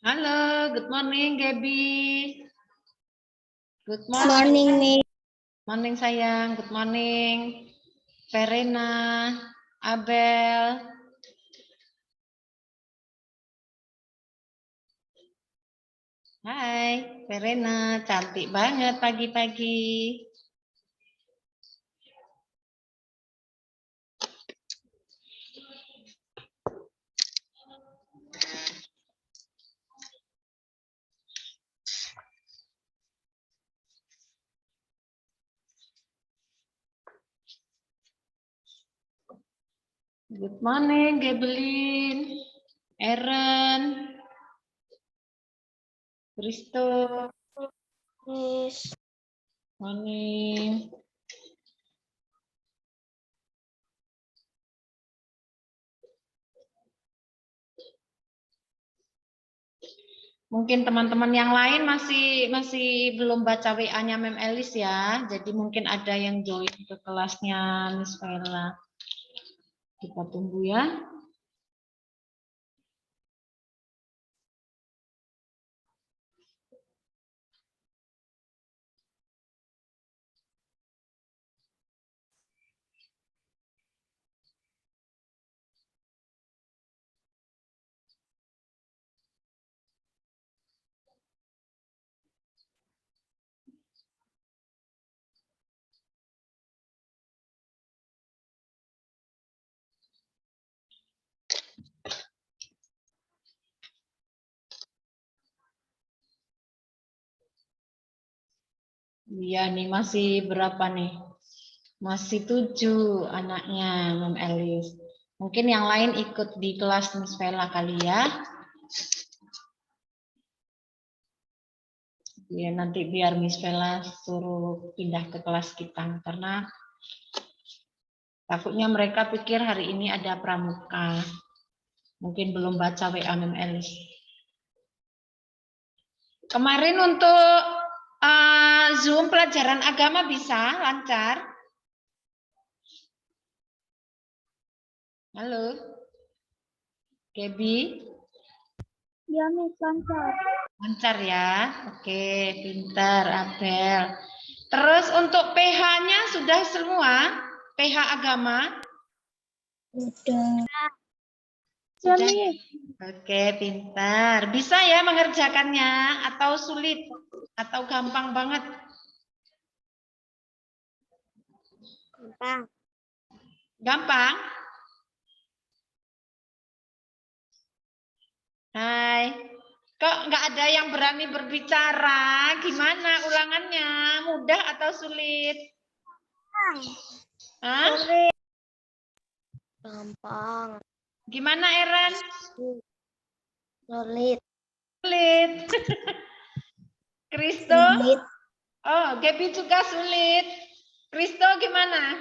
Halo, good morning, Gaby. Good Morning, Miss. morning, sayang. Good morning, Verena, Abel. Hai, Verena. Cantik banget pagi-pagi. Good morning, Gebelin, Aaron, Kristo. Miss. Morning. Mungkin teman-teman yang lain masih belum baca WA-nya Mem Elis ya. Jadi mungkin ada yang join ke kelasnya Miss Vela. Kita tunggu ya. Iya nih masih berapa nih? Masih 7 anaknya Mem Elis. Mungkin yang lain ikut di kelas Miss Vela kali ya. Ya nanti biar Miss Vela suruh pindah ke kelas kita karena takutnya mereka pikir hari ini ada pramuka. Mungkin belum baca WA Mem Elis. Kemarin untuk Zoom pelajaran agama bisa lancar? Halo, Gaby? Ya, Miss, lancar. Lancar ya? Oke, pintar, Abel. Terus untuk PH-nya sudah semua? PH agama? Udah. Ya, Sudah. Miss. Oke, pintar. Bisa ya mengerjakannya atau sulit? Atau gampang banget? Gampang. Gampang? Hai. Kok nggak ada yang berani berbicara? Gimana ulangannya? Mudah atau sulit? Hah? Sulit. Gampang. Gimana, Eren? Sulit. Sulit. Kristo? Sulit. Oh, Gaby juga sulit. Kristo gimana?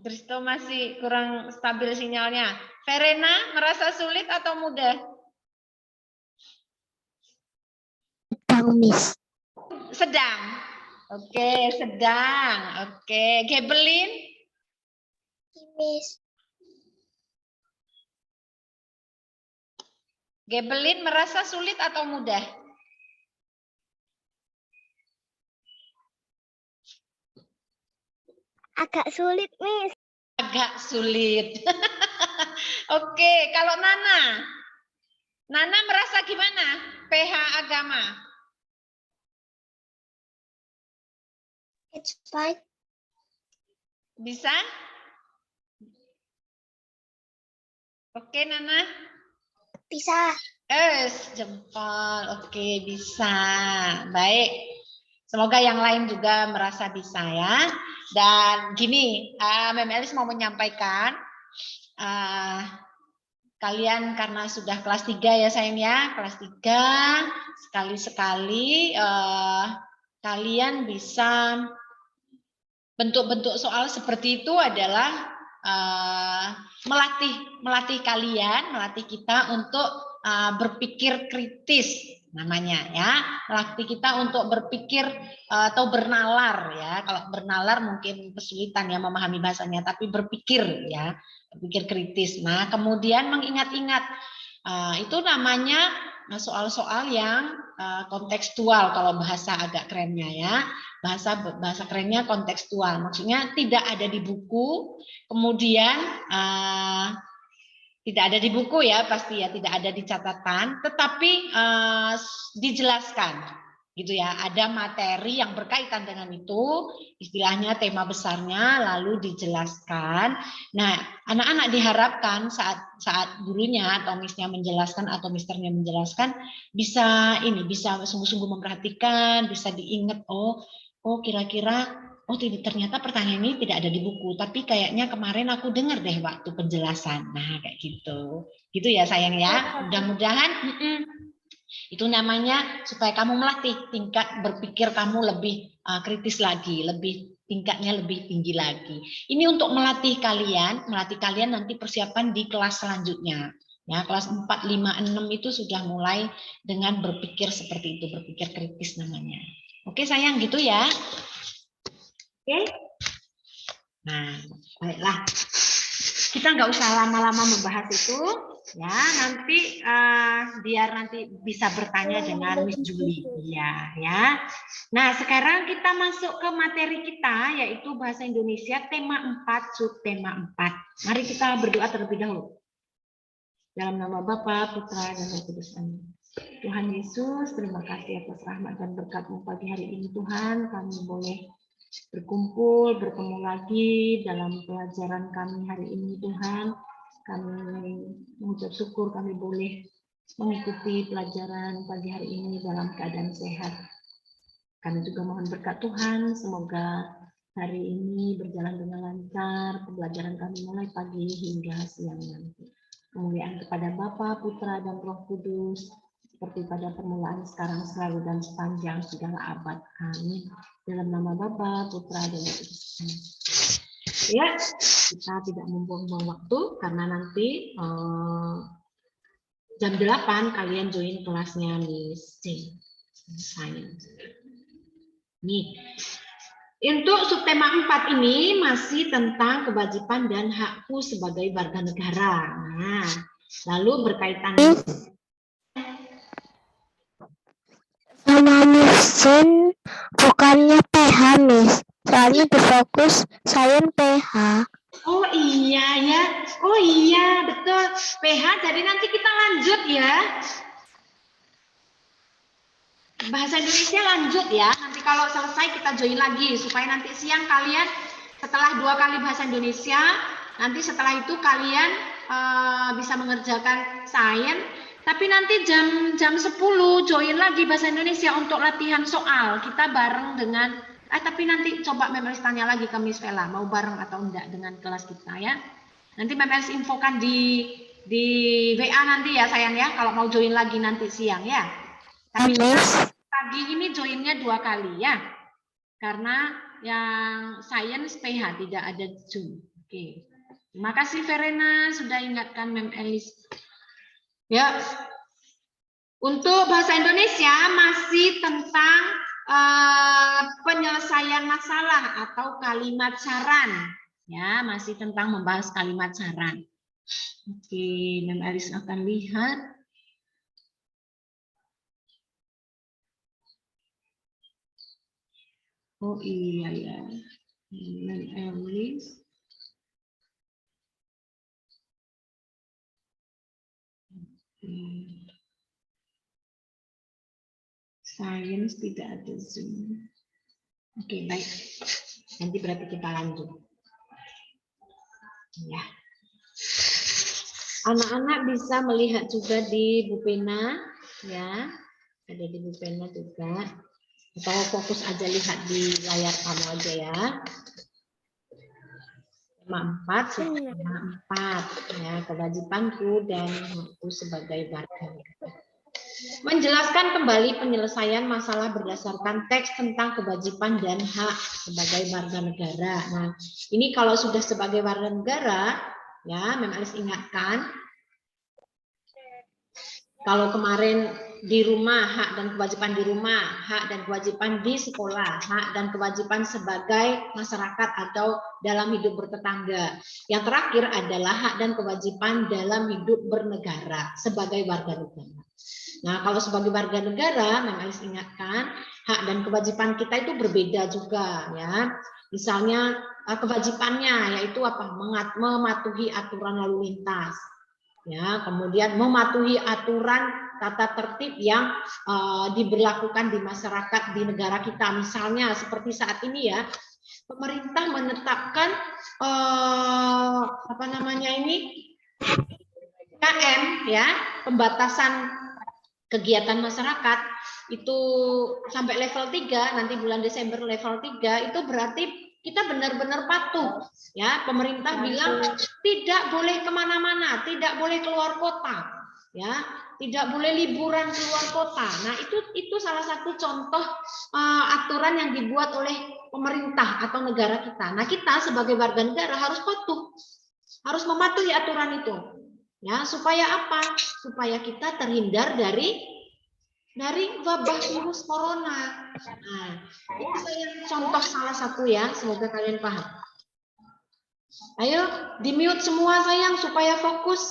Kristo masih kurang stabil sinyalnya. Verena merasa sulit atau mudah? Sedang, Miss. Sedang. Oke, sedang. Oke, Gebelin? Miss. Gebelin merasa sulit atau mudah? Agak sulit, Miss. Agak sulit. Oke, kalau Nana? Nana merasa gimana? PH agama? It's fine. Bisa? Oke, Nana? Bisa. Jempol. Oke, bisa. Baik. Semoga yang lain juga merasa bisa ya. Dan gini, Mem Elis mau menyampaikan, kalian karena sudah kelas 3 ya sayang ya, kelas 3, sekali-sekali kalian bisa bentuk-bentuk soal seperti itu adalah melatih kalian, melatih kita untuk berpikir kritis namanya ya, melatih kita untuk berpikir atau bernalar ya. Kalau bernalar mungkin kesulitan ya memahami bahasanya, tapi berpikir ya, berpikir kritis. Nah, kemudian mengingat-ingat Itu namanya soal-soal yang kontekstual kalau bahasa agak kerennya ya. Bahasa kerennya kontekstual. Maksudnya tidak ada di buku, kemudian tidak ada di buku ya pasti ya, tidak ada di catatan, tetapi dijelaskan gitu ya. Ada materi yang berkaitan dengan itu, istilahnya tema besarnya lalu dijelaskan. Nah, anak-anak diharapkan saat gurunya atau misnya menjelaskan atau misternya menjelaskan bisa sungguh-sungguh memperhatikan, bisa diingat, oh kira-kira ternyata pertanyaan ini tidak ada di buku, tapi kayaknya kemarin aku dengar deh waktu penjelasan. Nah, kayak gitu. Gitu ya sayang ya. Mudah-mudahan itu namanya supaya kamu melatih tingkat berpikir kamu lebih kritis lagi, tingkatnya lebih tinggi lagi. Ini untuk melatih kalian nanti persiapan di kelas selanjutnya. Ya, kelas 4, 5, 6 itu sudah mulai dengan berpikir seperti itu, berpikir kritis namanya. Oke sayang, gitu ya. Oke. Nah, baiklah. Kita nggak usah lama-lama membahas itu, ya. Nanti biar nanti bisa bertanya dengan Miss Julie, ya. Nah, sekarang kita masuk ke materi kita, yaitu bahasa Indonesia tema 4, subtema 4. Mari kita berdoa terlebih dahulu. Dalam nama Bapa, Putra, dan Roh Kudus. Amin. Tuhan Yesus, terima kasih atas rahmat dan berkat-Mu pagi hari ini, Tuhan. Kami boleh berkumpul, bertemu lagi dalam pelajaran kami hari ini, Tuhan. Kami mengucap syukur kami boleh mengikuti pelajaran pagi hari ini dalam keadaan sehat. Kami juga mohon berkat Tuhan, semoga hari ini berjalan dengan lancar, pembelajaran kami mulai pagi hingga siang nanti. Kemuliaan kepada Bapa, Putra, dan Roh Kudus, seperti pada permulaan, sekarang, selalu, dan sepanjang segala abad. Amin. Dalam nama Bapa, Putra, dan Roh Kudus. Ya, kita tidak membuang-buang waktu, karena nanti jam 8 kalian join kelasnya Miss C. Science. Nih, untuk subtema 4 ini masih tentang kewajiban dan hakku sebagai warga negara. Nah, lalu berkaitan Sama Miss Jin, bukannya PH, Miss. Soalnya berfokus sains PH. Oh iya ya, oh iya betul PH. Jadi nanti kita lanjut ya. Bahasa Indonesia lanjut ya. Nanti kalau selesai kita join lagi supaya nanti siang kalian setelah 2 kali bahasa Indonesia, nanti setelah itu kalian bisa mengerjakan sains. Tapi nanti jam 10 join lagi bahasa Indonesia untuk latihan soal. Kita bareng dengan tapi nanti coba Memelis tanya lagi ke Miss Vela mau bareng atau enggak dengan kelas kita ya. Nanti Memelis infokan di WA nanti ya sayang ya kalau mau join lagi nanti siang ya. Tapi pagi ini joinnya 2 kali ya. Karena yang sains PH tidak ada Zoom. Oke. Terima kasih Verena sudah ingatkan Mem Elis. Ya. Untuk bahasa Indonesia masih tentang penyelesaian masalah atau kalimat saran. Ya, masih tentang membahas kalimat saran. Oke, Mem Elis akan lihat. Oh iya ya, Mem Elis. Sains tidak ada Zoom. Oke, baik. Nanti berarti kita lanjut. Ya. Anak-anak bisa melihat juga di Bupena, ya. Ada di Bupena juga. Atau fokus aja lihat di layar kamu aja ya. Tema 4, tema 4. Ya, kewajibanku dan hakku sebagai warga negara. Menjelaskan kembali penyelesaian masalah berdasarkan teks tentang kewajiban dan hak sebagai warga negara. Nah, ini kalau sudah sebagai warga negara, ya, Mem Alis ingatkan, kalau kemarin di rumah, hak dan kewajiban di rumah, hak dan kewajiban di sekolah, hak dan kewajiban sebagai masyarakat atau dalam hidup bertetangga. Yang terakhir adalah hak dan kewajiban dalam hidup bernegara sebagai warga negara. Nah, kalau sebagai warga negara, memang harus ingatkan, hak dan kewajiban kita itu berbeda juga, ya. Misalnya kewajibannya yaitu apa? Mematuhi aturan lalu lintas. Ya, kemudian mematuhi aturan tata tertib yang diberlakukan di masyarakat di negara kita. Misalnya seperti saat ini ya, pemerintah menetapkan apa namanya ini PPKM, ya, pembatasan kegiatan masyarakat itu sampai level 3, nanti bulan Desember level 3, itu berarti kita benar-benar patuh, ya. Pemerintah bilang tidak boleh kemana-mana, tidak boleh keluar kota, ya, tidak boleh liburan keluar kota. Nah, itu salah satu contoh aturan yang dibuat oleh pemerintah atau negara kita. Nah, kita sebagai warga negara harus patuh, harus mematuhi aturan itu, ya. Supaya apa? Supaya kita terhindar dari wabah virus corona. Nah, itu saya contoh salah satu ya, semoga kalian paham. Ayo, di-mute semua sayang supaya fokus.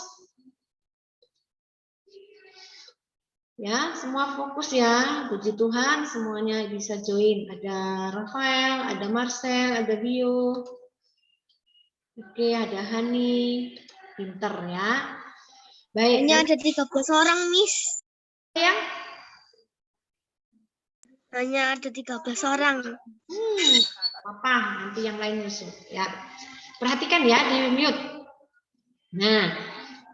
Ya, semua fokus ya. Puji Tuhan semuanya bisa join. Ada Rafael, ada Marcel, ada Bio. Oke, ada Hani. Pinter ya. Baik. Hanya ada 13 orang, Miss. Sayang? Hanya ada 13 orang. Apa nanti yang lain nyusul ya. Perhatikan ya, di mute. Nah,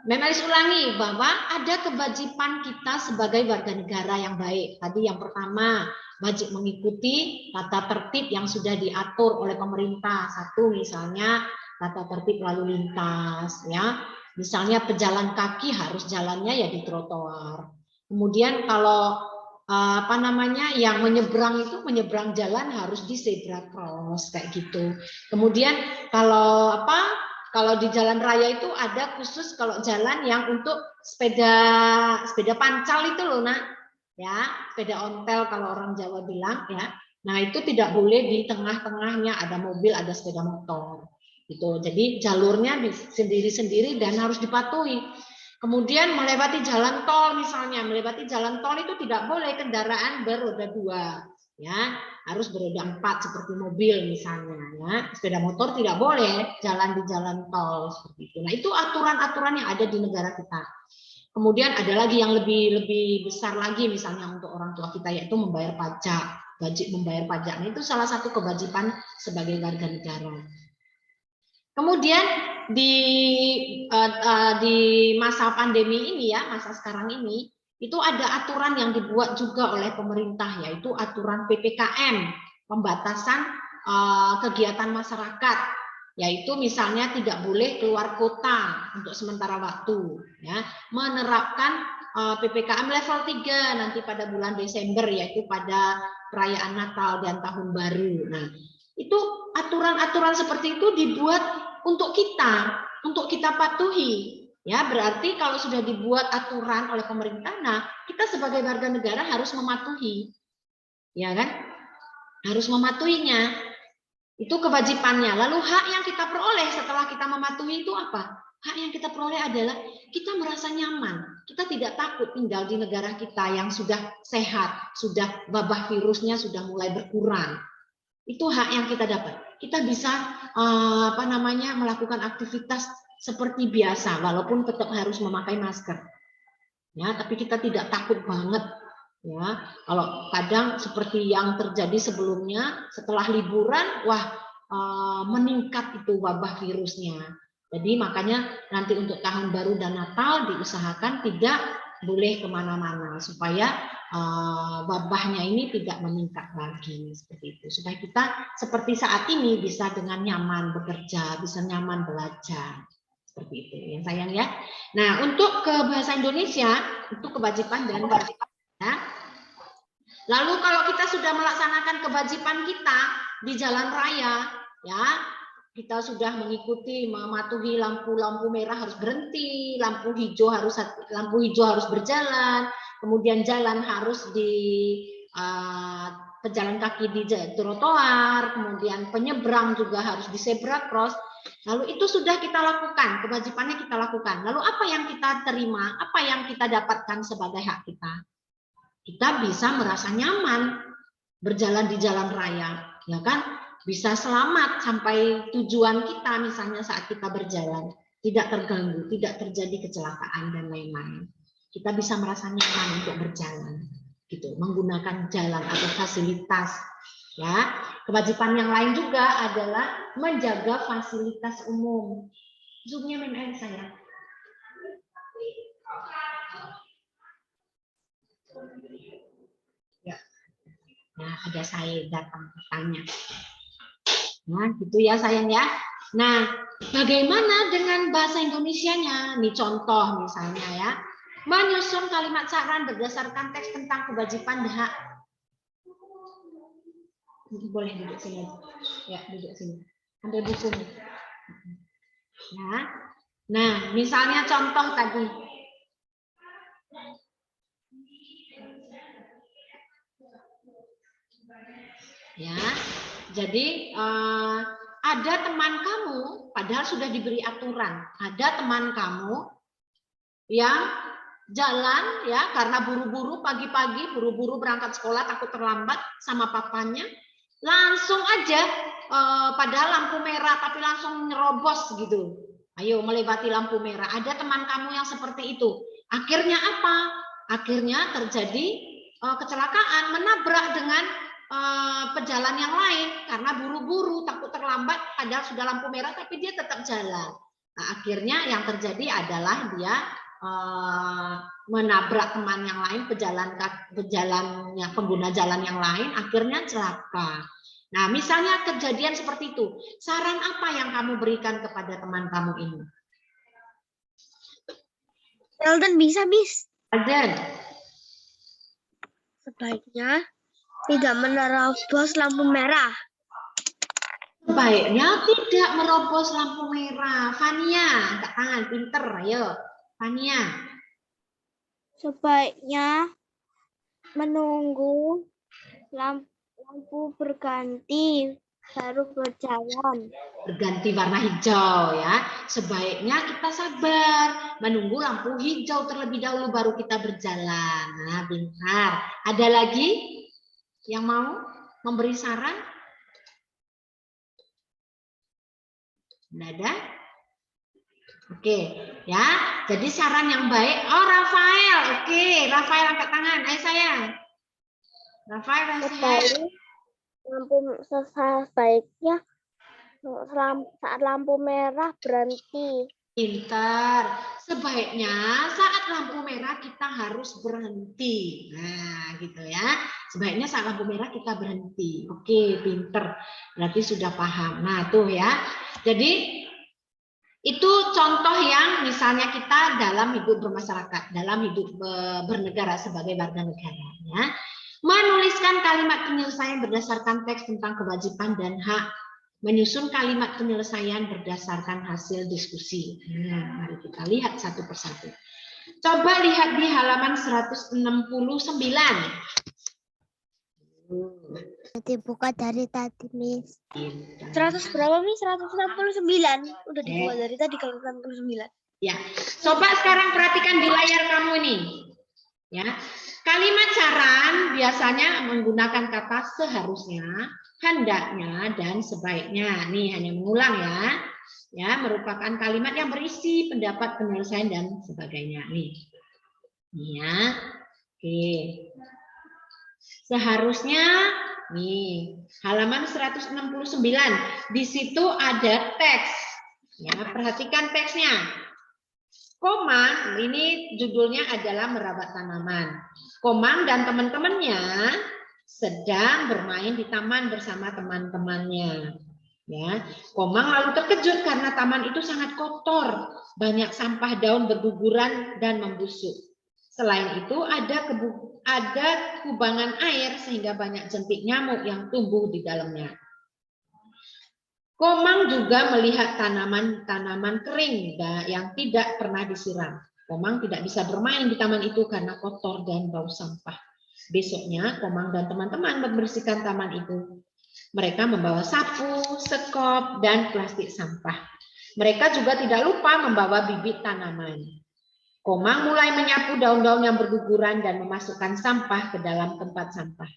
Memalis ulangi bahwa ada kewajiban kita sebagai warga negara yang baik. Tadi yang pertama, wajib mengikuti tata tertib yang sudah diatur oleh pemerintah. Satu misalnya tata tertib lalu lintas, ya. Misalnya pejalan kaki harus jalannya ya di trotoar. Kemudian kalau apa namanya yang menyeberang jalan harus di zebra cross kayak gitu. Kemudian kalau di jalan raya itu ada khusus kalau jalan yang untuk sepeda pancal itu loh nak, ya, sepeda ontel kalau orang Jawa bilang ya. Nah itu tidak boleh di tengah-tengahnya ada mobil, ada sepeda motor gitu. Jadi jalurnya sendiri-sendiri dan harus dipatuhi. Kemudian melewati jalan tol misalnya, melewati jalan tol itu tidak boleh kendaraan beroda 2, ya, harus beroda 4 seperti mobil misalnya, ya. Sepeda motor tidak boleh jalan di jalan tol seperti itu. Nah, itu aturan-aturan yang ada di negara kita. Kemudian ada lagi yang lebih besar lagi misalnya untuk orang tua kita yaitu membayar pajak, wajib membayar pajak. Nah, itu salah satu kewajiban sebagai warga negara. Kemudian di masa pandemi ini ya, masa sekarang ini, itu ada aturan yang dibuat juga oleh pemerintah, yaitu aturan PPKM, pembatasan kegiatan masyarakat, yaitu misalnya tidak boleh keluar kota untuk sementara waktu, ya, menerapkan PPKM level 3 nanti pada bulan Desember, yaitu pada perayaan Natal dan Tahun Baru. Nah, itu aturan-aturan seperti itu dibuat untuk kita patuhi, ya. Berarti kalau sudah dibuat aturan oleh pemerintah, nah kita sebagai warga negara harus mematuhi, ya kan? Harus mematuhinya. Itu kewajibannya. Lalu hak yang kita peroleh setelah kita mematuhi itu apa? Hak yang kita peroleh adalah kita merasa nyaman. Kita tidak takut tinggal di negara kita yang sudah sehat, sudah wabah virusnya sudah mulai berkurang. Itu hak yang kita dapat. Kita bisa melakukan aktivitas seperti biasa walaupun tetap harus memakai masker. Ya, tapi kita tidak takut banget, ya. Kalau kadang seperti yang terjadi sebelumnya setelah liburan, meningkat itu wabah virusnya. Jadi makanya nanti untuk tahun baru dan Natal diusahakan tidak boleh kemana-mana supaya wabahnya ini tidak meningkat lagi seperti itu, supaya kita seperti saat ini bisa dengan nyaman bekerja, bisa nyaman belajar seperti itu ya sayang ya. Nah untuk ke bahasa Indonesia itu kewajiban dan ya. Lalu kalau kita sudah melaksanakan kewajiban kita di jalan raya, ya, kita sudah mengikuti, mematuhi lampu merah harus berhenti, lampu hijau harus berjalan, kemudian jalan harus di pejalan kaki di trotoar, kemudian penyeberang juga harus di zebra cross. Lalu itu sudah kita lakukan, kewajibannya kita lakukan. Lalu apa yang kita terima, apa yang kita dapatkan sebagai hak kita? Kita bisa merasa nyaman berjalan di jalan raya, ya kan? Bisa selamat sampai tujuan kita misalnya saat kita berjalan, tidak terganggu, tidak terjadi kecelakaan dan lain-lain. Kita bisa merasa nyaman untuk berjalan, gitu, menggunakan jalan atau fasilitas. Ya, kewajiban yang lain juga adalah menjaga fasilitas umum. Zoom-nya main saya. Ya. Nah, ada saya datang bertanya. Nah, gitu ya sayang ya. Nah, bagaimana dengan bahasa Indonesianya? Nih contoh misalnya ya. Menyusun kalimat saran berdasarkan teks tentang kewajiban dan hak. Boleh duduk sini. Ya, duduk sini. Ambil bukunya. Ya. Nah, misalnya contoh tadi. Ya. Jadi ada teman kamu padahal sudah diberi aturan. Ada teman kamu yang jalan ya karena buru-buru pagi-pagi, buru-buru berangkat sekolah takut terlambat sama papanya. Langsung aja padahal lampu merah tapi langsung nyerobos gitu. Ayo melewati lampu merah. Ada teman kamu yang seperti itu. Akhirnya apa? Akhirnya terjadi kecelakaan, menabrak dengan pejalan yang lain karena buru-buru takut terlambat padahal sudah lampu merah tapi dia tetap jalan. Nah, akhirnya yang terjadi adalah dia menabrak teman yang lain, pejalannya pengguna jalan yang lain, akhirnya celaka. Nah, misalnya kejadian seperti itu, saran apa yang kamu berikan kepada teman kamu ini? Elton bisa, Miss. Alden. Sebaiknya tidak menerobos lampu merah. Sebaiknya tidak merobos lampu merah. Fania, angkat tangan, pinter, ayo. Fania. Sebaiknya menunggu lampu berganti baru berjalan. Berganti warna hijau ya. Sebaiknya kita sabar, menunggu lampu hijau terlebih dahulu baru kita berjalan. Nah, pintar. Ada lagi yang mau memberi saran? Tidak ada? Oke, ya. Jadi saran yang baik. Oh, Rafael. Oke, Rafael angkat tangan. Ayo sayang. Rafael dan sayang. Sebaiknya saat lampu merah berhenti. Pintar. Sebaiknya saat lampu merah kita harus berhenti. Nah, gitu ya. Sebaiknya saat lampu merah kita berhenti. Oke, pinter. Berarti sudah paham. Nah, tuh ya. Jadi itu contoh yang misalnya kita dalam hidup bermasyarakat, dalam hidup bernegara sebagai warga negara. Ya. Menuliskan kalimat penyelesaian berdasarkan teks tentang kewajiban dan hak. Menyusun kalimat penyelesaian berdasarkan hasil diskusi. Mari kita lihat satu persatu. Coba lihat di halaman 169. Dibuka dari tadi, Miss. 100 berapa, Miss? 169. Udah dibuka dari tadi kalau 169. Ya. Coba sekarang perhatikan di layar kamu ini. Ya. Kalimat saran biasanya menggunakan kata seharusnya, hendaknya, dan sebaiknya. Nih hanya mengulang ya. Ya, merupakan kalimat yang berisi pendapat, penyelesaian, dan sebagainya. Nih. Ya. Oke. Seharusnya nih, halaman 169. Di situ ada teks. Ya, perhatikan teksnya. Komang, ini judulnya adalah merawat tanaman. Komang dan teman-temannya sedang bermain di taman bersama teman-temannya. Ya, Komang lalu terkejut karena taman itu sangat kotor, banyak sampah daun berguguran dan membusuk. Selain itu ada kubangan air sehingga banyak jentik nyamuk yang tumbuh di dalamnya. Komang juga melihat tanaman-tanaman kering yang tidak pernah disiram. Komang tidak bisa bermain di taman itu karena kotor dan bau sampah. Besoknya, Komang dan teman-teman membersihkan taman itu. Mereka membawa sapu, sekop, dan plastik sampah. Mereka juga tidak lupa membawa bibit tanaman. Komang mulai menyapu daun-daun yang berguguran dan memasukkan sampah ke dalam tempat sampah.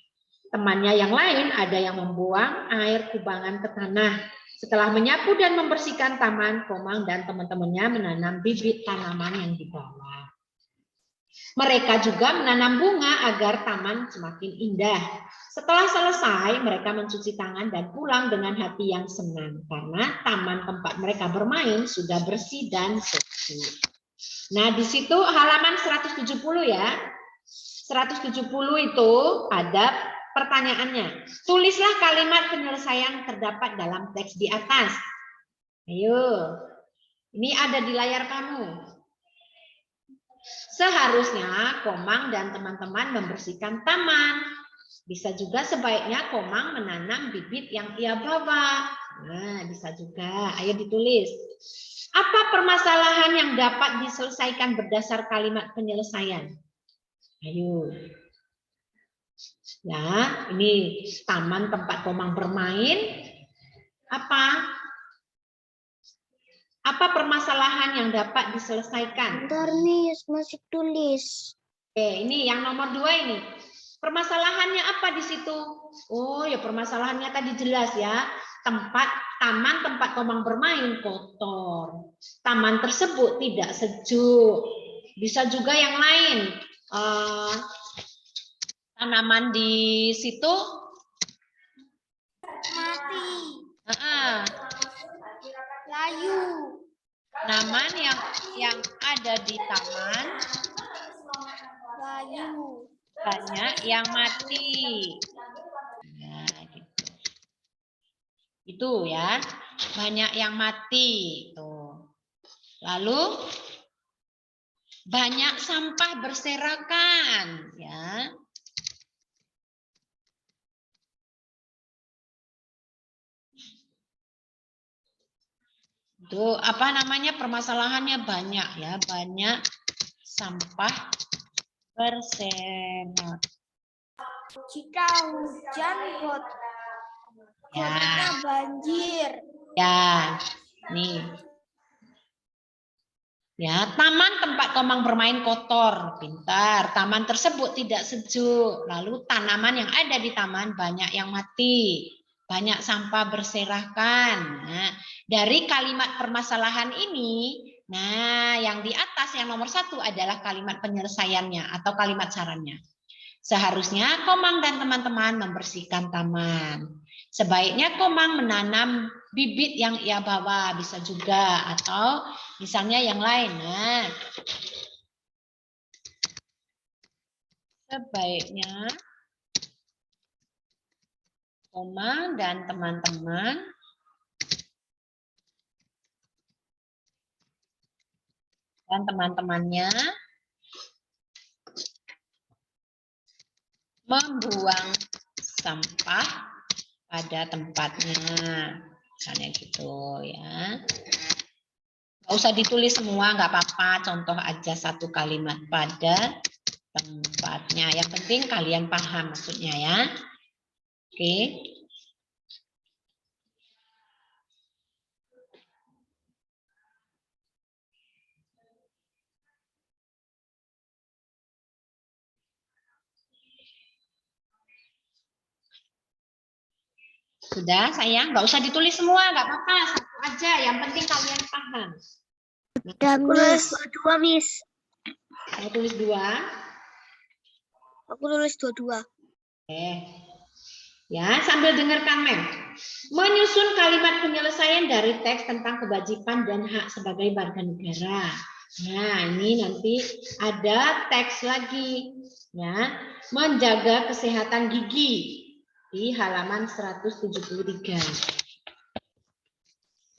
Temannya yang lain ada yang membuang air kubangan ke tanah. Setelah menyapu dan membersihkan taman, Komang dan teman-temannya menanam bibit tanaman yang dibawa. Mereka juga menanam bunga agar taman semakin indah. Setelah selesai, mereka mencuci tangan dan pulang dengan hati yang senang karena taman tempat mereka bermain sudah bersih dan sejuk. Nah, di situ halaman 170 ya. 170 itu ada pertanyaannya. Tulislah kalimat penyelesaian terdapat dalam teks di atas. Ayo. Ini ada di layar kamu. Seharusnya Komang dan teman-teman membersihkan taman. Bisa juga sebaiknya Komang menanam bibit yang ia bawa. Nah, bisa juga. Ayo ditulis. Apa permasalahan yang dapat diselesaikan berdasar kalimat penyelesaian? Ayo. Ya, ini taman tempat Komang bermain. Apa permasalahan yang dapat diselesaikan? Bentar nih, masih tulis. Oke, ini yang nomor 2 ini. Permasalahannya apa di situ? Oh ya, permasalahannya tadi jelas ya. Taman tempat Komang bermain kotor. Taman tersebut tidak sejuk. Bisa juga yang lain. Tanaman di situ Mati. Layu. Tanaman yang ada di taman Layu. banyak yang mati. Nah, gitu. Itu ya, banyak yang mati. Tuh. Lalu banyak sampah berserakan, ya. Itu apa namanya, permasalahannya banyak ya, banyak sampah berserakan. Jika hujan kotanya banjir. Ya, nih. Ya, taman tempat Komang bermain kotor, pintar. Taman tersebut tidak sejuk. Lalu tanaman yang ada di taman banyak yang mati. Banyak sampah berserakan. Nah, dari kalimat permasalahan ini, nah yang di atas yang nomor 1 adalah kalimat penyelesaiannya atau kalimat sarannya. Seharusnya Komang dan teman-teman membersihkan taman. Sebaiknya Komang menanam bibit yang ia bawa, bisa juga, atau misalnya yang lain. Nah, sebaiknya Komang dan teman-teman dan teman-temannya membuang sampah pada tempatnya, misalnya gitu ya. Nggak usah ditulis semua, nggak apa-apa. Contoh aja 1 kalimat pada tempatnya. Yang penting kalian paham maksudnya ya. Oke. Sudah sayang, nggak usah ditulis semua, nggak apa-apa. 1 aja, yang penting kalian paham. Udah, Miss. 2, Miss. Mau tulis 2? Aku tulis 22. Ya, sambil dengarkan Mem. Menyusun kalimat penyelesaian dari teks tentang kewajiban dan hak sebagai warga negara. Nah, ini nanti ada teks lagi. Ya, menjaga kesehatan gigi di halaman 173.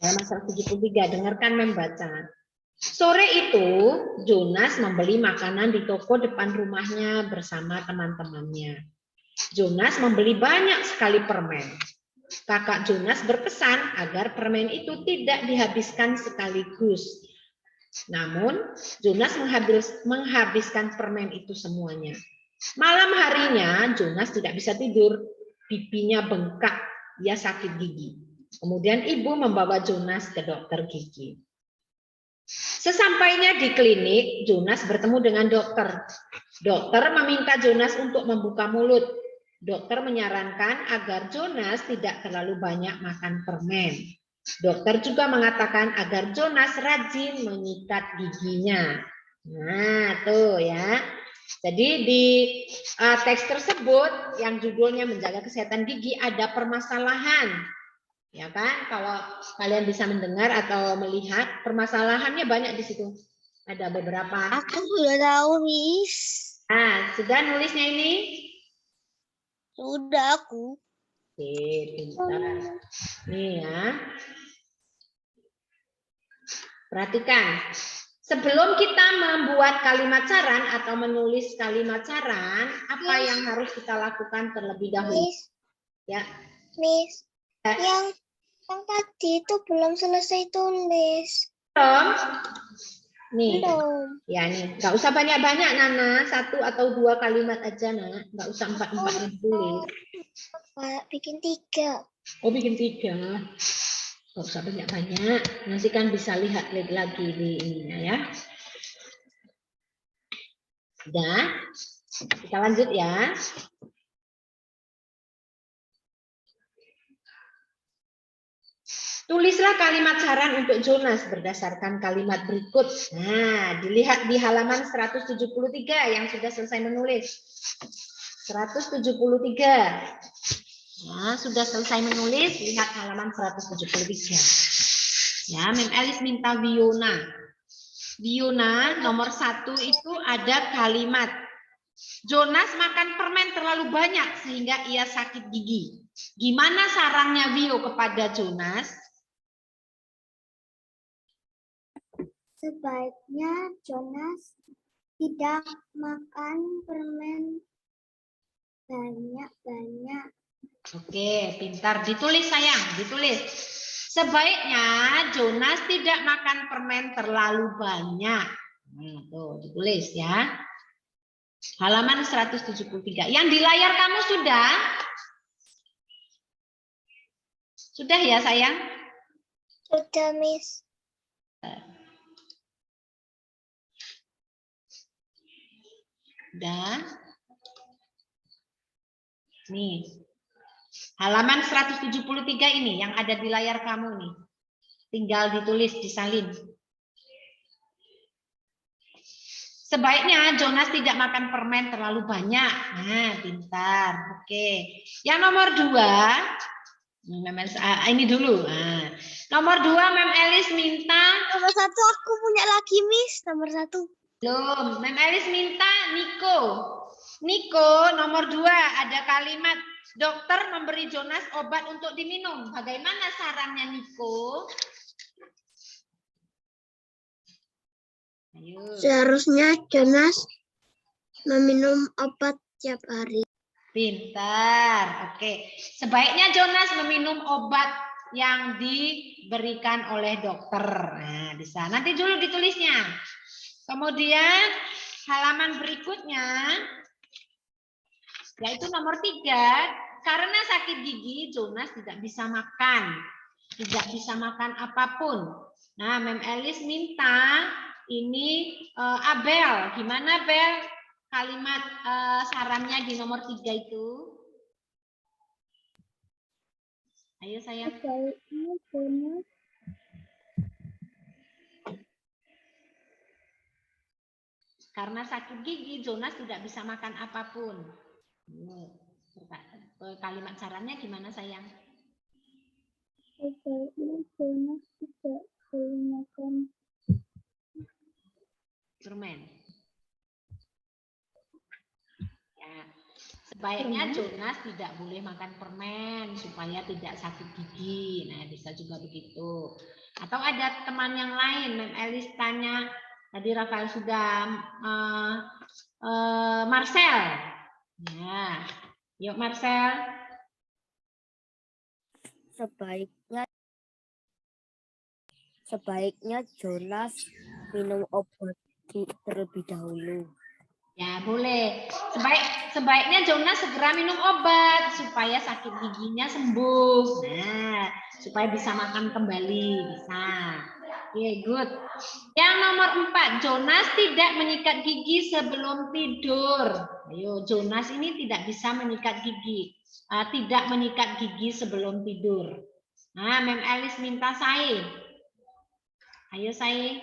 Halaman 173, dengarkan Mem baca. Sore itu, Jonas membeli makanan di toko depan rumahnya bersama teman-temannya. Jonas membeli banyak sekali permen. Kakak Jonas berpesan agar permen itu tidak dihabiskan sekaligus. Namun, Jonas menghabiskan permen itu semuanya. Malam harinya, Jonas tidak bisa tidur. Pipinya bengkak, dia sakit gigi. Kemudian ibu membawa Jonas ke dokter gigi. Sesampainya di klinik, Jonas bertemu dengan dokter. Dokter meminta Jonas untuk membuka mulut. Dokter menyarankan agar Jonas tidak terlalu banyak makan permen. Dokter juga mengatakan agar Jonas rajin menyikat giginya. Nah, tuh ya. Jadi di teks tersebut yang judulnya menjaga kesehatan gigi ada permasalahan. Ya kan? Kalau kalian bisa mendengar atau melihat permasalahannya banyak di situ. Ada beberapa. Aku sudah tahu, Miss. Nah, sudah nulisnya ini? Sudah aku. Oke, pintar. Nih ya. Perhatikan. Sebelum kita membuat kalimat saran atau menulis kalimat saran, apa yang harus kita lakukan terlebih dahulu? Miss, Ya. Miss. Ya. Yang tadi itu belum selesai tulis. Belum? Nih. Belum. Ya nih, nggak usah banyak-banyak Nana, 1 atau 2 kalimat aja Nak, nggak usah 4-4 yang tulis. Pak, bikin 3. Oh bikin 3, nggak usah banyak-banyak, nanti kan bisa lihat lagi di ininya ya. Sudah, kita lanjut ya. Tulislah kalimat saran untuk Jonas berdasarkan kalimat berikut. Nah, dilihat di halaman 173 yang sudah selesai menulis. 173. Nah, sudah selesai menulis, lihat halaman 173. Ya, Mem Elis minta Viona. Viona nomor 1 itu ada kalimat. Jonas makan permen terlalu banyak sehingga ia sakit gigi. Gimana sarannya Vio kepada Jonas? Sebaiknya Jonas tidak makan permen banyak-banyak. Oke, pintar. Ditulis sayang, ditulis. Sebaiknya Jonas tidak makan permen terlalu banyak. Tuh, ditulis ya. Halaman 173. Yang di layar kamu sudah? Sudah ya sayang? Sudah, Miss. Sudah. Nih. Halaman 173 ini yang ada di layar kamu nih. Tinggal ditulis, disalin. Sebaiknya Jonas tidak makan permen terlalu banyak. Nah, pintar. Oke. Yang nomor 2, ini dulu. Nah, nomor 2, Mem Elis minta. Nomor 1 aku punya lagi, Miss. Nomor 1. Belum. Mem Elis minta Niko. Niko, nomor 2 ada kalimat dokter memberi Jonas obat untuk diminum. Bagaimana sarannya Niko? Ayo. Seharusnya Jonas meminum obat tiap hari. Pintar. Oke. Sebaiknya Jonas meminum obat yang diberikan oleh dokter. Nah, bisa. Nanti dulu ditulisnya. Kemudian halaman berikutnya yaitu nomor 3, karena sakit gigi Jonas tidak bisa makan. Tidak bisa makan apapun. Nah, Mem Elis minta ini Abel. Gimana Bel? Kalimat sarannya di nomor 3 itu. Ayo sayang. Karena sakit gigi, Jonas tidak bisa makan apapun. Kalimat sarannya gimana sayang? Sebaiknya Jonas tidak boleh makan Permen. Ya. Sebaiknya Jonas tidak boleh makan permen supaya tidak sakit gigi. Nah, bisa juga begitu. Atau ada teman yang lain, Mem Elis tanya, tadi Rafael sudah Marcel. Ya, yuk Marcel. Sebaiknya Jonas minum obat terlebih dahulu. Ya, boleh. Sebaiknya Jonas segera minum obat supaya sakit giginya sembuh. Nah, supaya bisa makan kembali. Bisa. Oke, good. Yang nomor 4, Jonas tidak menyikat gigi sebelum tidur. Ayo, Jonas ini tidak bisa menyikat gigi. Tidak menyikat gigi sebelum tidur. Nah, Mem Elis minta Sai. Ayo, Sai.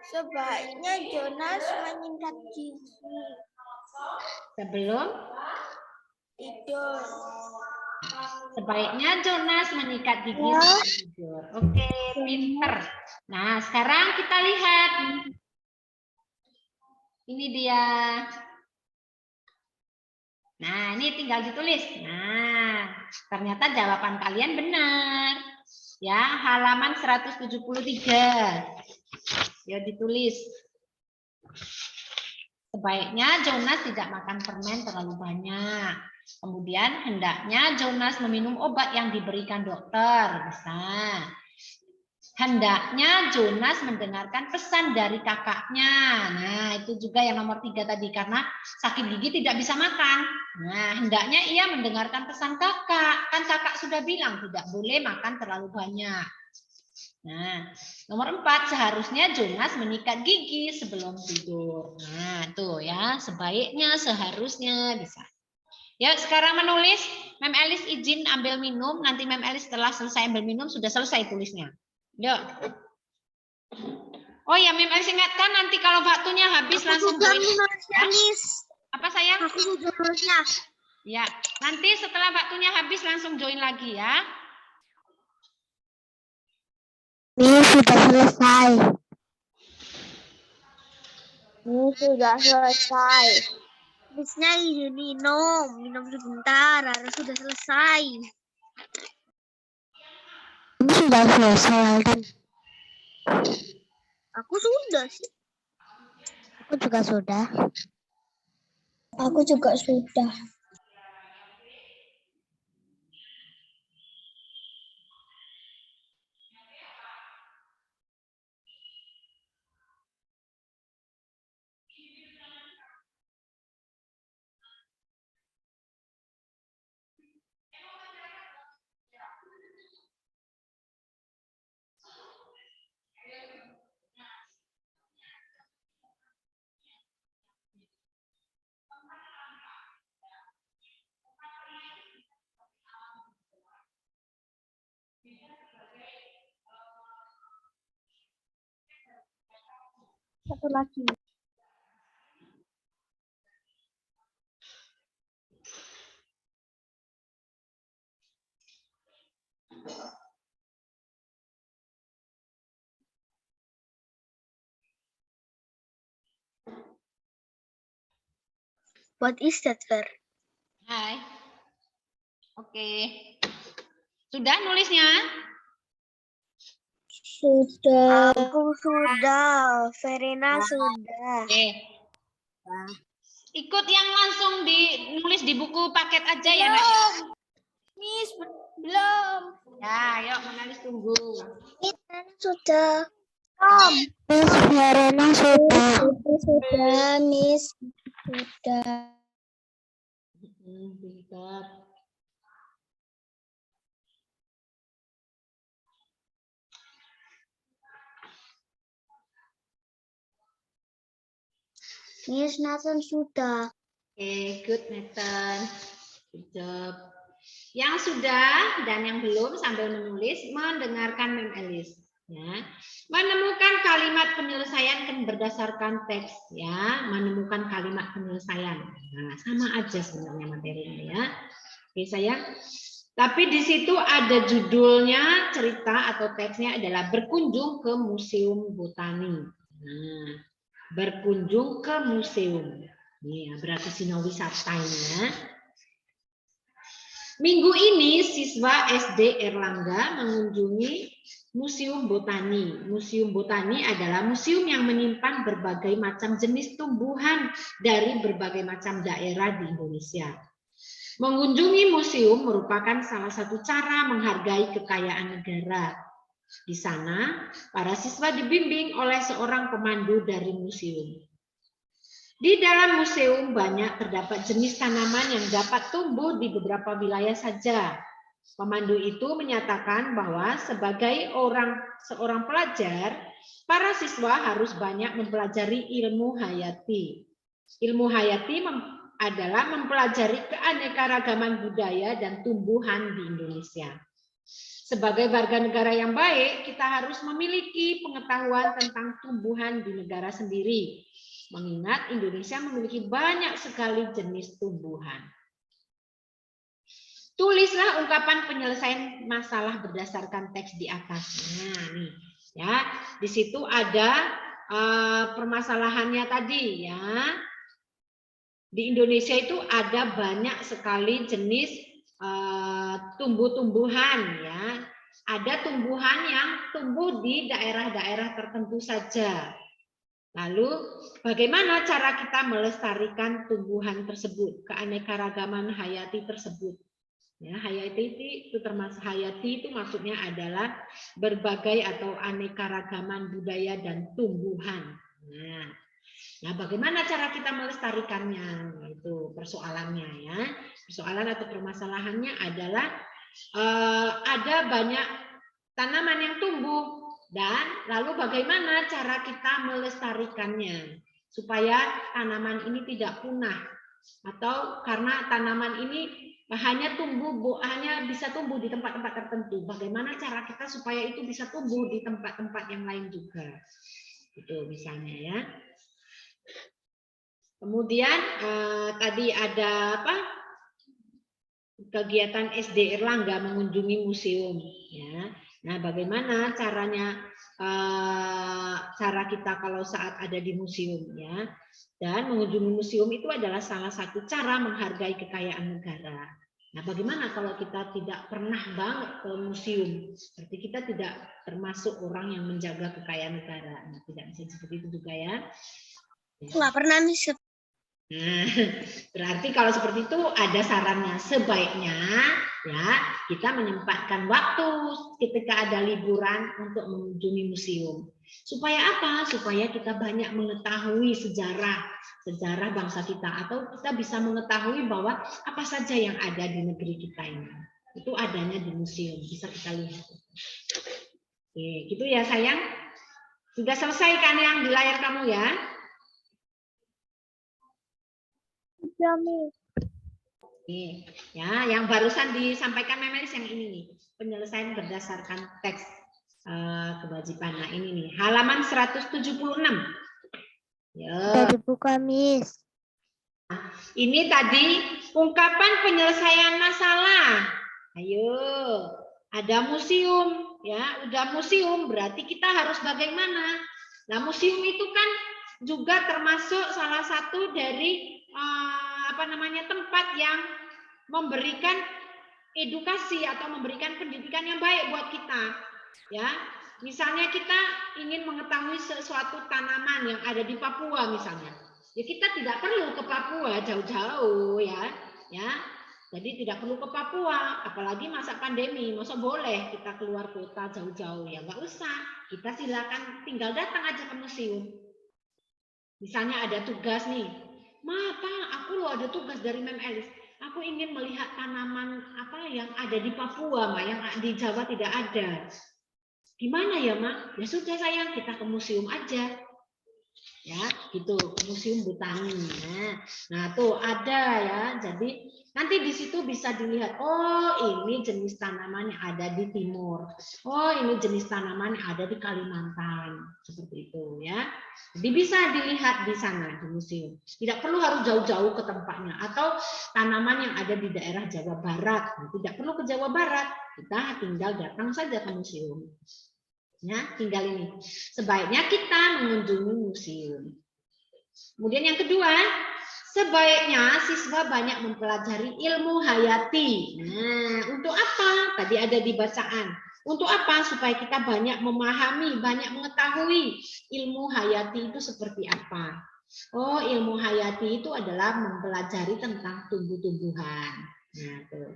Sebaiknya Jonas menyikat gigi Sebelum tidur. Sebaiknya Jonas menyikat gigi sebelum tidur. Oke, pinter. Nah, sekarang kita lihat. Ini dia. Nah, ini tinggal ditulis. Nah, ternyata jawaban kalian benar. Ya, halaman 173. Ya, ditulis. Sebaiknya Jonas tidak makan permen terlalu banyak. Kemudian hendaknya Jonas meminum obat yang diberikan dokter. Bisa. Hendaknya Jonas mendengarkan pesan dari kakaknya. Nah, itu juga yang nomor 3 tadi. Karena sakit gigi tidak bisa makan. Nah, hendaknya ia mendengarkan pesan kakak. Kan kakak sudah bilang tidak boleh makan terlalu banyak. Nah, nomor 4, seharusnya Jonas menyikat gigi sebelum tidur. Nah, tuh ya, sebaiknya, seharusnya bisa. Ya, sekarang menulis. Mem Elis izin ambil minum. Nanti Mem Elis setelah selesai ambil minum, sudah selesai tulisnya. Yuk. Oh ya, Mem Elis ingatkan nanti kalau waktunya habis langsung join. Apa sayang? Aku sudah nulisnya. Ya, nanti setelah waktunya habis langsung join lagi ya. Ini sudah selesai. Ini sudah selesai. Habisnya izin minum sebentar, harus sudah selesai. Ini sudah selesai kan? Aku sudah sih. Aku juga sudah. Aku juga sudah. Satu lagi. What is that, Fer? Hai. Oke. Sudah nulisnya? Sudah. Aku sudah. Verena sudah. Oke. Ikut yang langsung dinulis di buku paket aja ya, Nak. Miss, belum. Ya, yuk menulis tunggu. Sudah. Miss Verena sudah. Sudah, Miss. Sudah. Bentar. Miss Nathan sudah. Oke, good Nathan. Good job. Yang sudah dan yang belum sambil menulis mendengarkan Mem Elis. Ya, menemukan kalimat penyelesaian kan berdasarkan teks. Ya, menemukan kalimat penyelesaian. Nah, sama aja sebenarnya materinya ya. Oke sayang. Tapi di situ ada judulnya, cerita atau teksnya adalah berkunjung ke Museum Botani. Nah, berkunjung ke museum. Ini ya, berarti sinau wisata ini ya. Minggu ini siswa SD Erlangga mengunjungi Museum Botani. Museum Botani adalah museum yang menyimpan berbagai macam jenis tumbuhan dari berbagai macam daerah di Indonesia. Mengunjungi museum merupakan salah satu cara menghargai kekayaan negara. Di sana, para siswa dibimbing oleh seorang pemandu dari museum. Di dalam museum banyak terdapat jenis tanaman yang dapat tumbuh di beberapa wilayah saja. Pemandu itu menyatakan bahwa sebagai seorang pelajar, para siswa harus banyak mempelajari ilmu hayati. Ilmu hayati adalah mempelajari keanekaragaman budaya dan tumbuhan di Indonesia. Sebagai warga negara yang baik, kita harus memiliki pengetahuan tentang tumbuhan di negara sendiri. Mengingat Indonesia memiliki banyak sekali jenis tumbuhan. Tulislah ungkapan penyelesaian masalah berdasarkan teks di atas. Nah, nih, ya, di situ ada permasalahannya tadi, ya. Di Indonesia itu ada banyak sekali jenis tumbuh-tumbuhan, ya. Ada tumbuhan yang tumbuh di daerah-daerah tertentu saja. Lalu bagaimana cara kita melestarikan tumbuhan tersebut, keanekaragaman hayati tersebut? Ya, hayati itu termasuk hayati itu maksudnya adalah berbagai atau anekaragaman budaya dan tumbuhan. Nah, bagaimana cara kita melestarikannya? Itu persoalannya, ya. Persoalan atau permasalahannya adalah ada banyak tanaman yang tumbuh dan lalu bagaimana cara kita melestarikannya supaya tanaman ini tidak punah, atau karena tanaman ini hanya bisa tumbuh di tempat-tempat tertentu. Bagaimana cara kita supaya itu bisa tumbuh di tempat-tempat yang lain juga? Itu misalnya, ya. Kemudian tadi ada apa? Kegiatan SD Erlangga mengunjungi museum, ya. Nah, bagaimana caranya cara kita kalau saat ada di museum, ya. Dan mengunjungi museum itu adalah salah satu cara menghargai kekayaan negara. Nah, bagaimana kalau kita tidak pernah banget ke museum? Berarti kita tidak termasuk orang yang menjaga kekayaan negara. Nah, tidak bisa seperti itu juga, ya. Nggak pernah, Miss. Nah, berarti kalau seperti itu ada sarannya, sebaiknya ya kita menyempatkan waktu ketika ada liburan untuk mengunjungi museum. Supaya apa? Supaya kita banyak mengetahui sejarah bangsa kita, atau kita bisa mengetahui bahwa apa saja yang ada di negeri kita ini. Itu adanya di museum, bisa kita lihat. Oke, gitu ya sayang. Sudah selesai kan yang di layar kamu, ya? Nih, ya, yang barusan disampaikan Memelis yang ini nih, penyelesaian berdasarkan teks kewajiban. Nah, ini nih, halaman 176. Ya. Dibuka, Miss. Ini tadi ungkapan penyelesaian masalah. Ayo, ada museum, ya, udah museum berarti kita harus bagaimana? Nah, museum itu kan juga termasuk salah satu dari tempat yang memberikan edukasi atau memberikan pendidikan yang baik buat kita, ya. Misalnya kita ingin mengetahui sesuatu tanaman yang ada di Papua misalnya, ya kita tidak perlu ke Papua jauh-jauh, ya. Jadi tidak perlu ke Papua, apalagi masa pandemi, masa boleh kita keluar kota jauh-jauh, ya nggak usah. Kita silakan tinggal datang aja ke museum. Misalnya ada tugas nih, Ma, Pak, aku loh ada tugas dari Mem Elis. Aku ingin melihat tanaman apa yang ada di Papua, Ma, yang di Jawa tidak ada. Gimana ya, Ma? Ya sudah sayang, kita ke museum aja. Ya, gitu, museum botani. Nah, tuh ada ya. Jadi nanti di situ bisa dilihat, oh ini jenis tanaman yang ada di timur. Oh, ini jenis tanaman yang ada di Kalimantan. Seperti itu ya. Jadi bisa dilihat di sana di museum. Tidak perlu harus jauh-jauh ke tempatnya, atau tanaman yang ada di daerah Jawa Barat. Tidak perlu ke Jawa Barat. Kita tinggal datang saja ke museum. Ya, tinggal ini. Sebaiknya kita mengunjungi museum. Kemudian yang kedua, sebaiknya siswa banyak mempelajari ilmu hayati. Nah, untuk apa? Tadi ada di bacaan. Untuk apa? Supaya kita banyak memahami, banyak mengetahui ilmu hayati itu seperti apa. Oh, ilmu hayati itu adalah mempelajari tentang tumbuh-tumbuhan. Nah, tuh.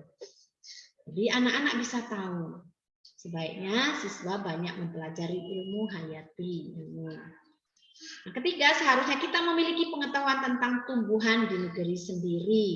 Jadi anak-anak bisa tahu. Sebaiknya siswa banyak mempelajari ilmu hayati. Yang ketiga, seharusnya kita memiliki pengetahuan tentang tumbuhan di negeri sendiri.